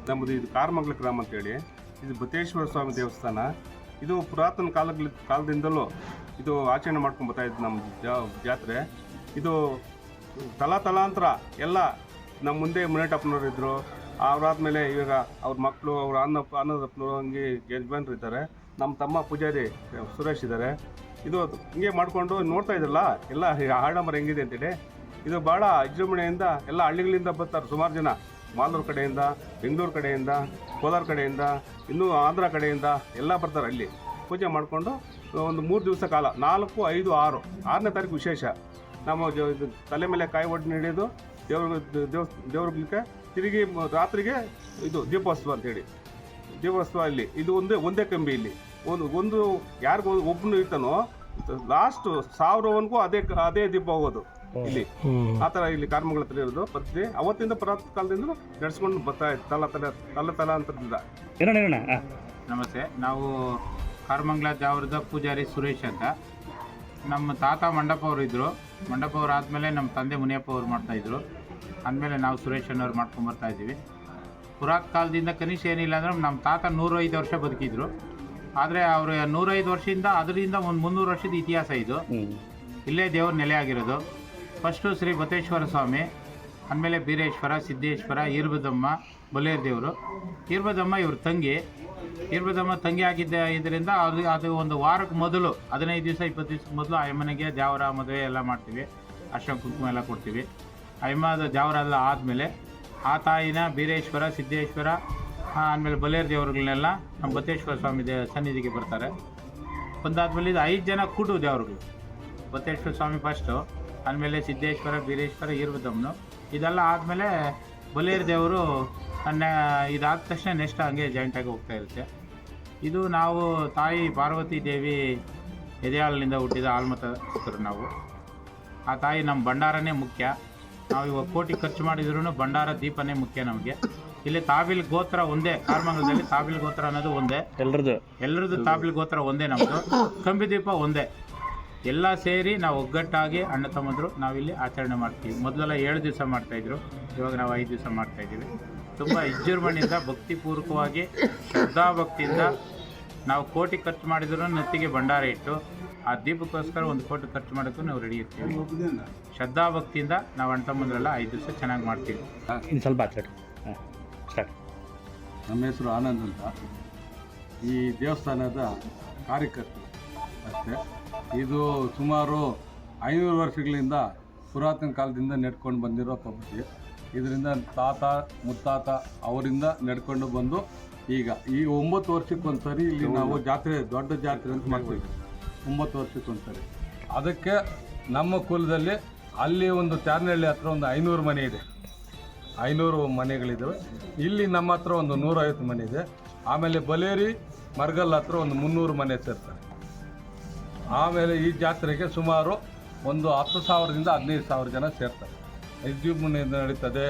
ನಮ್ಮದು ಇದು ಕಾರಮಂಗಲ ಗ್ರಾಮ ಅಂತೇಳಿ. ಇದು ಬಸವೇಶ್ವರ ಸ್ವಾಮಿ ದೇವಸ್ಥಾನ. ಇದು ಪುರಾತನ ಕಾಲದಿಂದಲೂ ಇದು ಆಚರಣೆ ಮಾಡ್ಕೊಂಡು ಬರ್ತಾ ಇದ್ದು ನಮ್ಮ ಜಾತ್ರೆ. ಇದು ತಲಾಂತರ ಎಲ್ಲ ನಮ್ಮ ಮುಂದೆ ಮುನೇಟಪ್ಪನವ್ರು ಇದ್ದರು. ಅವರಾದ್ಮೇಲೆ ಇವಾಗ ಅವ್ರ ಮಕ್ಕಳು, ಅವ್ರ ಅನ್ನದಪ್ಪನವರು, ಹಂಗೆ ಯಜಮಾನ್ರು ಇದ್ದಾರೆ. ನಮ್ಮ ತಮ್ಮ ಪೂಜಾರಿ ಸುರೇಶ್ ಇದ್ದಾರೆ. ಇದು ಹಿಂಗೆ ಮಾಡಿಕೊಂಡು ನೋಡ್ತಾ ಇದ್ರಲ್ಲ ಎಲ್ಲ ಆಡಂಬರ ಹೆಂಗಿದೆ ಅಂತೇಳಿ. ಇದು ಭಾಳ ವಿಜೃಂಭಣೆಯಿಂದ ಎಲ್ಲ ಹಳ್ಳಿಗಳಿಂದ ಬರ್ತಾರೆ ಸುಮಾರು ಜನ. ಮಾಲೂರು ಕಡೆಯಿಂದ, ಬೆಂಗಳೂರು ಕಡೆಯಿಂದ, ಕೋಲಾರ ಕಡೆಯಿಂದ, ಇನ್ನೂ ಆಂಧ್ರ ಕಡೆಯಿಂದ ಎಲ್ಲ ಬರ್ತಾರೆ. ಅಲ್ಲಿ ಪೂಜೆ ಮಾಡಿಕೊಂಡು ಒಂದು 3 ದಿವಸ ಕಾಲ 4, 5, 6 6ನೇ ತಾರೀಕು ವಿಶೇಷ. ನಮ್ಮ ತಲೆ ಮೇಲೆ ಕಾಯಿ ಒಡ್ಡು ನಡೆಯೋದು ದೇವ್ರಿಗೆ. ತಿರುಗಿ ರಾತ್ರಿಗೆ ಇದು ದೀಪೋತ್ಸವ ಅಂತೇಳಿ. ದೀಪೋತ್ಸವ ಇಲ್ಲಿ ಇದು ಒಂದೇ ಕಂಬಿ. ಇಲ್ಲಿ ಒಂದು ಯಾರಿಗೂ ಒಬ್ಬನು ಇರ್ತಾನೋ ಲಾಸ್ಟ್ 1000ವರೆಗೂ ಅದೇ ದೀಪ ಹೋಗೋದು ಇಲ್ಲಿ. ಆ ಥರ ಇಲ್ಲಿ ಕಾರಮಂಗಲ ಹತ್ರ ಇರೋದು ಪದ್ಧತಿ. ಅವತ್ತಿಂದ ಪುರಾತನ ಕಾಲದಿಂದ ನಡೆಸ್ಕೊಂಡು ಬರ್ತಾ ಇತ್ತು ತಲಾಂತರದಿಂದ. ನಮಸ್ತೆ, ನಾವು ಕಾರಮಂಗಲ ಜಾವರದ ಪೂಜಾರಿ ಸುರೇಶ್ ಅಂತ. ನಮ್ಮ ತಾತ ಮಂಡಪ ಅವರು ಇದ್ದರು. ಮಂಡಪ ಅವ್ರು ಆದಮೇಲೆ ನಮ್ಮ ತಂದೆ ಮುನಿಯಪ್ಪ ಅವ್ರು ಮಾಡ್ತಾಯಿದ್ರು. ಅಂದಮೇಲೆ ನಾವು ಸುರೇಶ್ ಅನ್ನೋರು ಮಾಡ್ಕೊಂಡು ಬರ್ತಾಯಿದ್ದೀವಿ. ಪುರಾತನ ಕಾಲದಿಂದ ಕನಿಷ್ಠ ಏನಿಲ್ಲ ಅಂದರೆ ನಮ್ಮ ತಾತ 105 ವರ್ಷ ಬದುಕಿದ್ರು. ಆದರೆ ಅವರು 105 ವರ್ಷದಿಂದ ಅದರಿಂದ ಒಂದು 300 ವರ್ಷದ ಇತಿಹಾಸ ಇದು. ಇಲ್ಲೇ ದೇವ್ರ ನೆಲೆ ಆಗಿರೋದು. ಫಸ್ಟು ಶ್ರೀ ಬಸವೇಶ್ವರ ಸ್ವಾಮಿ, ಆಮೇಲೆ ಬೀರೇಶ್ವರ, ಸಿದ್ದೇಶ್ವರ, ಈರ್ಬದಮ್ಮ, ಬಲೇರ್ ದೇವರು. ಈರ್ಬದಮ್ಮ ಇವ್ರ ಈರ್ಬದಮ್ಮ ತಂಗಿ ಆಗಿದ್ದ ಇದರಿಂದ ಅದು ಒಂದು ವಾರಕ್ಕೆ ಮೊದಲು 15 ದಿವಸ 20 ದಿವಸ ಮೊದಲು ಅಯ್ಯಮ್ಮನಿಗೆ ಜಾವರ ಮದುವೆ ಎಲ್ಲ ಮಾಡ್ತೀವಿ. ಅರ್ಶಿನ ಕುಂಕುಮ ಎಲ್ಲ ಕೊಡ್ತೀವಿ. ಅಯ್ಯಮ್ಮದ ಜಾವರ ಎಲ್ಲ ಆದಮೇಲೆ ಆ ತಾಯಿನ ಬೀರೇಶ್ವರ, ಸಿದ್ದೇಶ್ವರ, ಆಮೇಲೆ ಬಲೇರ್ ದೇವರುಗಳನ್ನೆಲ್ಲ ನಮ್ಮ ಬಸವೇಶ್ವರ ಸ್ವಾಮಿ ಸನ್ನಿಧಿಗೆ ಬರ್ತಾರೆ. ಬಂದಾದ್ಮೇಲೆ ಇದು 5 ಜನ ಕೂಟು ದೇವರುಗಳು. ಬಸವೇಶ್ವರ ಸ್ವಾಮಿ ಫಸ್ಟು, ಆಮೇಲೆ ಸಿದ್ದೇಶ್ವರ, ಬೀರೇಶ್ವರ, ಈರ್ಬದಮ್ಮನು. ಇದೆಲ್ಲ ಆದಮೇಲೆ ಬಲೇರ್ ದೇವರು ಇದಾದ ತಕ್ಷಣ ನೆಕ್ಸ್ಟ್ ಹಂಗೆ ಜಾಯಿಂಟಾಗಿ ಹೋಗ್ತಾ ಇರುತ್ತೆ. ಇದು ನಾವು ತಾಯಿ ಪಾರ್ವತಿ ದೇವಿ ಎದೆಹಾಲಿನಿಂದ ಹುಟ್ಟಿದ ಆಲ್ಮತ ಪುತ್ರರು ನಾವು. ಆ ತಾಯಿ ನಮ್ಮ ಭಂಡಾರನೇ ಮುಖ್ಯ. ನಾವು ಇವಾಗ ಕೋಟಿ ಖರ್ಚು ಮಾಡಿದ್ರೂ ಭಂಡಾರ ದೀಪನೇ ಮುಖ್ಯ ನಮಗೆ. ಇಲ್ಲಿ ತಾಬಿಲ್ ಗೋತ್ರ ಒಂದೇ. ಕಾರಮಂಗಲದಲ್ಲಿ ತಾಬಿಲ್ ಗೋತ್ರ ಅನ್ನೋದು ಒಂದೇ. ಎಲ್ಲರದ್ದು ತಾಬಿಲ್ ಗೋತ್ರ ಒಂದೇ. ನಮ್ಮದು ಕಂಬಿ ದೀಪ ಒಂದೇ. ಎಲ್ಲ ಸೇರಿ ನಾವು ಒಗ್ಗಟ್ಟಾಗಿ ಅಣ್ಣ ತಮ್ಮಂದರು ನಾವಿಲ್ಲಿ ಆಚರಣೆ ಮಾಡ್ತೀವಿ. ಮೊದಲೆಲ್ಲ 7 ದಿವಸ ಮಾಡ್ತಾಯಿದ್ರು, ಇವಾಗ ನಾವು 5 ದಿವಸ ಮಾಡ್ತಾಯಿದ್ದೀವಿ. ತುಂಬ ವಿಜೃಂಭಣೆಯಿಂದ ಭಕ್ತಿಪೂರ್ವಕವಾಗಿ ಶ್ರದ್ಧಾಭಕ್ತಿಯಿಂದ ನಾವು ಕೋಟಿ ಖರ್ಚು ಮಾಡಿದ್ರು ನೆತ್ತಿಗೆ ಭಂಡಾರ ಇಟ್ಟು ಆ ದೀಪಕ್ಕೋಸ್ಕರ 1 ಕೋಟಿ ಖರ್ಚು ಮಾಡೋಕ್ಕೂ ನಾವು ರೆಡಿ ಇರ್ತೀವಿ. ಶ್ರದ್ಧಾಭಕ್ತಿಯಿಂದ ನಾವು ಅಣ್ಣ ತಮ್ಮಂದರೆಲ್ಲ 5 ದಿವಸ ಚೆನ್ನಾಗಿ ಮಾಡ್ತೀವಿ. ಇನ್ನು ಸ್ವಲ್ಪ ಸ್ಟಾರ್ಟ್. ನಮ್ಮ ಹೆಸರು ಆನಂದ್ ಅಂತ. ಈ ದೇವಸ್ಥಾನದ ಕಾರ್ಯಕರ್ತರು ಅಷ್ಟೇ. ಇದು ಸುಮಾರು 500 ವರ್ಷಗಳಿಂದ ಪುರಾತನ ಕಾಲದಿಂದ ನಡ್ಕೊಂಡು ಬಂದಿರೋ ಪದ್ಧತಿ. ಇದರಿಂದ ತಾತ ಮುತ್ತಾತ ಅವರಿಂದ ನಡ್ಕೊಂಡು ಬಂದು ಈಗ 9 ವರ್ಷಕ್ಕೊಂದ್ಸರಿ ಇಲ್ಲಿ ನಾವು ಜಾತ್ರೆ, ದೊಡ್ಡ ಜಾತ್ರೆ ಅಂತ ಮಾಡ್ತೀವಿ. 9 ವರ್ಷಕ್ಕೊಂದ್ಸರಿ. ಅದಕ್ಕೆ ನಮ್ಮ ಕುಲದಲ್ಲಿ ಅಲ್ಲಿ ಒಂದು ತ್ಯಾರನಹಳ್ಳಿ ಹತ್ರ ಒಂದು 500 ಮನೆ ಇದೆ. 500 ಮನೆಗಳಿದ್ದಾವೆ. ಇಲ್ಲಿ ನಮ್ಮ ಹತ್ರ ಒಂದು 150 ಮನೆ ಇದೆ. ಆಮೇಲೆ ಬಲೇರಿ ಮರ್ಗಲ್ ಹತ್ರ ಒಂದು 300 ಮನೆ ಸೇರ್ತಾರೆ. ಆಮೇಲೆ ಈ ಜಾತ್ರೆಗೆ ಸುಮಾರು ಒಂದು 10,000ದಿಂದ 15,000 ಜನ ಸೇರ್ತಾರೆ. ವಿಜೃಂಭಣೆ ನಡೀತದೆ.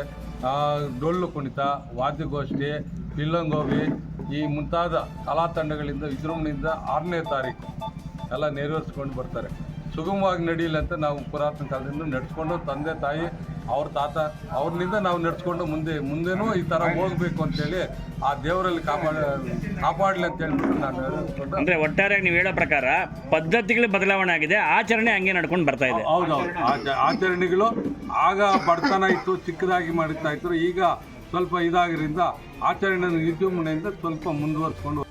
ಡೊಳ್ಳು ಕುಣಿತ, ವಾದ್ಯಗೋಷ್ಠಿ, ಪಿಲ್ಲಂಗೋವಿ ಈ ಮುಂತಾದ ಕಲಾ ತಂಡಗಳಿಂದ ವಿಜೃಂಭಣೆಯಿಂದ 6ನೇ ತಾರೀಕು ಎಲ್ಲ ನೆರವೇರಿಸ್ಕೊಂಡು ಬರ್ತಾರೆ. ಸುಗಮವಾಗಿ ನಡೀಲಿ ಅಂತ ನಾವು ಪುರಾತನ ಕಾಲದಿಂದ ನಡೆಸ್ಕೊಂಡು ತಂದೆ ತಾಯಿ ಅವ್ರ ತಾತ ಅವ್ರನಿಂದ ನಾವು ನಡೆಸ್ಕೊಂಡು ಮುಂದೆನೂ ಈ ಥರ ಹೋಗಬೇಕು ಅಂತೇಳಿ ಆ ದೇವರಲ್ಲಿ ಕಾಪಾಡಲಿ ಅಂತ ಹೇಳ್ಬಿಟ್ಟು ನಾನು ಹೇಳ್ಕೊಂಡು. ಅಂದರೆ ಒಟ್ಟಾರೆ ನೀವು ಹೇಳೋ ಪ್ರಕಾರ ಪದ್ಧತಿಗಳು ಬದಲಾವಣೆ ಆಗಿದೆ, ಆಚರಣೆ ಹಂಗೆ ನಡ್ಕೊಂಡು ಬರ್ತಾ ಇದೆ. ಹೌದೌದು. ಆಚರಣೆಗಳು ಆಗ ಬಡತನ ಇತ್ತು, ಚಿಕ್ಕದಾಗಿ ಮಾಡ್ತಾ ಇದ್ರು. ಈಗ ಸ್ವಲ್ಪ ಇದಾಗಿರಿಂದ ಆಚರಣೆ ವಿಜೃಂಭಣೆಯಿಂದ ಸ್ವಲ್ಪ ಮುಂದುವರಿಸ್ಕೊಂಡು